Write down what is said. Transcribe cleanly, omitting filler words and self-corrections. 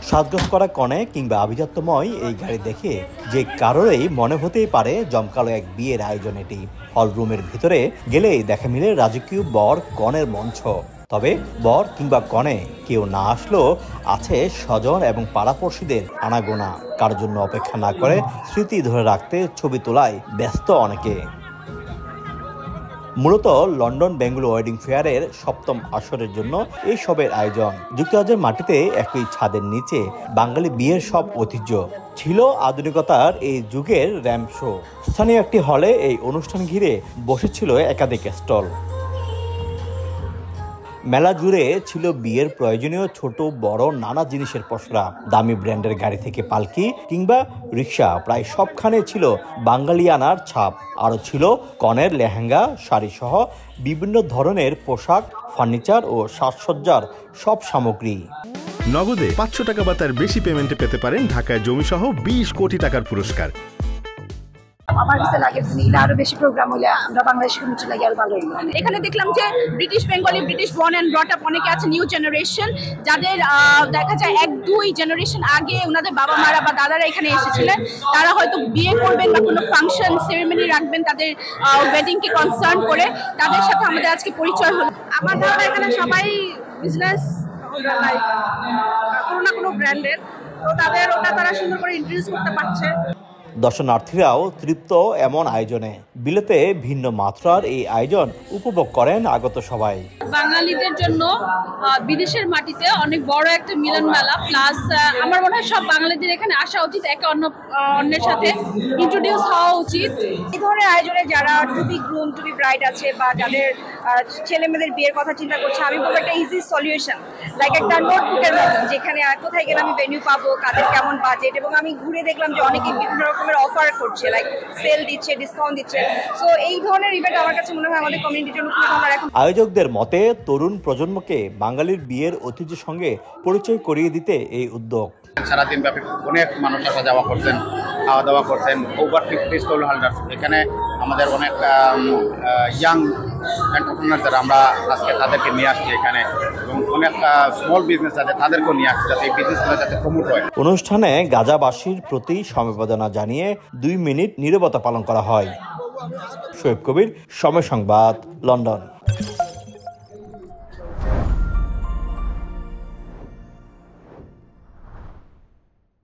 সাজগোজ করা কনে কিংবা আভিজাত্যময় এই গাড়ি দেখে যে কারোরই মনে হতেই পারে জমকালো এক বিয়ের আয়োজন। এটি হলরুমের ভিতরে গেলেই দেখা মিলে রাজকীয় বর কনের মঞ্চ। তবে বর কিংবা কনে কেউ না আসলেও আছে স্বজন এবং পাড়াপড়শিদের আনাগোনা। কারোর জন্য অপেক্ষা না করে স্মৃতি ধরে রাখতে ছবি তোলায় ব্যস্ত অনেকে। মূলত লন্ডন বেঙ্গলুরু ওয়েডিং ফেয়ারের ৭ম আসরের জন্য এই সবের আয়োজন। যুক্তরাজ্যের মাটিতে একই ছাদের নিচে বাঙালি বিয়ের সব ঐতিহ্য ছিল আধুনিকতার এই যুগের র্যাম্প শো। স্থানীয় একটি হলে এই অনুষ্ঠান ঘিরে বসেছিল একাধিক স্টল। মেলা জুড়ে ছিল বিয়ের প্রয়োজনীয় ছোট বড় নানা জিনিসের পসরা। দামি ব্র্যান্ডের গাড়ি থেকে পালকি কিংবা রিক্সা, প্রায় সবখানে ছিল বাঙালিয়ানার ছাপ। আরও ছিল কনের লেহেঙ্গা, শাড়ি সহ বিভিন্ন ধরনের পোশাক, ফার্নিচার ও সাজসজ্জার সব সামগ্রী। নগদে ৫০০ টাকা বা তার বেশি পেমেন্টে পেতে পারেন ঢাকায় জমিসহ ২০ কোটি টাকার পুরস্কার। আমার কাছে লাগে আরো বেশি প্রোগ্রাম হলে আমরা বাংলাদেশে কমিটি লাগে আরো ভালো হইলো। এখানে দেখলাম যে British Bengali, British born and brought up অনেকে আছে, নিউ জেনারেশন, যাদের দেখা যায় ১-২ জেনারেশন আগে ওনাদের বাবা মারা বা দাদারা এখানে এসেছিলেন। তারা হয়তো বিয়ে করবেন বা কোনো ফাংশন সেরেমনি রাখবেন তাদের ওয়েডিংকে কনসার্ন করে, তাদের সাথে আমাদের আজকে পরিচয় হলো। আমার ধারণা এখানে সবাই বিজনেস কোনো না কোনো ব্র্যান্ডের, তো তাদের ওটা তারা সুন্দর করে ইন্ট্রোডিউস করতে পারছে। দর্শনার্থীরাও তৃপ্ত এমন আয়োজনে। বিলেতে ভিন্ন মাত্রার এই আয়োজন উপভোগ করেন আগত সবাই। বাঙালিদের জন্য বিদেশের মাটিতে অনেক বড় একটা মিলন মেলা, প্লাস আমার মনে হয় সব বাঙালিদের এখানে আসা উচিত, একে অন্যের সাথে ইন্ট্রোডিউস হওয়া উচিত। এই ধরনের আয়োজনে যারা to be groom, to be bride আছে বা যাদের ছেলে মেয়েদের বিয়ের কথা চিন্তা করছে, আমি বলবো একটা ইজি সলিউশন, লাইক একটা নোটবুকের মতন, যেখানে কোথায় গেলে আমি ভেন্যু পাবো, কাদের কেমন বাজেট, এবং আমি ঘুরে দেখলাম যে অনেকে বিভিন্ন রকমের অফার করছে, লাইক সেল দিচ্ছে, ডিসকাউন্ট দিচ্ছে। সো এই ধরনের ইভেন্ট আমার কাছে মনে হয় আমাদের কমিউনিটির জন্য খুব ভালো। এখন আয়োজকদের মতে তরুণ প্রজন্মকে বাঙালির বিয়ের ঐতিহ্যের সঙ্গে পরিচয় করিয়ে দিতে এই উদ্যোগ। সারাদিন ব্যাপী অনেক মানুষ আসা যাওয়া করছেন, খাওয়া দাওয়া করছেন। ওভার 50 স্টল হোল্ডার্স, এখানে আমাদের অনেক ইয়াং এন্টারপ্রেনার যারা, আমরা আজকে তাদেরকে নিয়ে আসছি এখানে, এবং অনেক স্মল বিজনেস আছে তাদেরকেও নিয়ে আসছি, যাতে এই বিজনেসগুলো যাতে প্রমোট হয়। অনুষ্ঠানে গাজাবাসীর প্রতি সমবেদনা জানিয়ে ২ মিনিট নীরবতা পালন করা হয়। শোয়েব কবির, সময় সংবাদ, লন্ডন।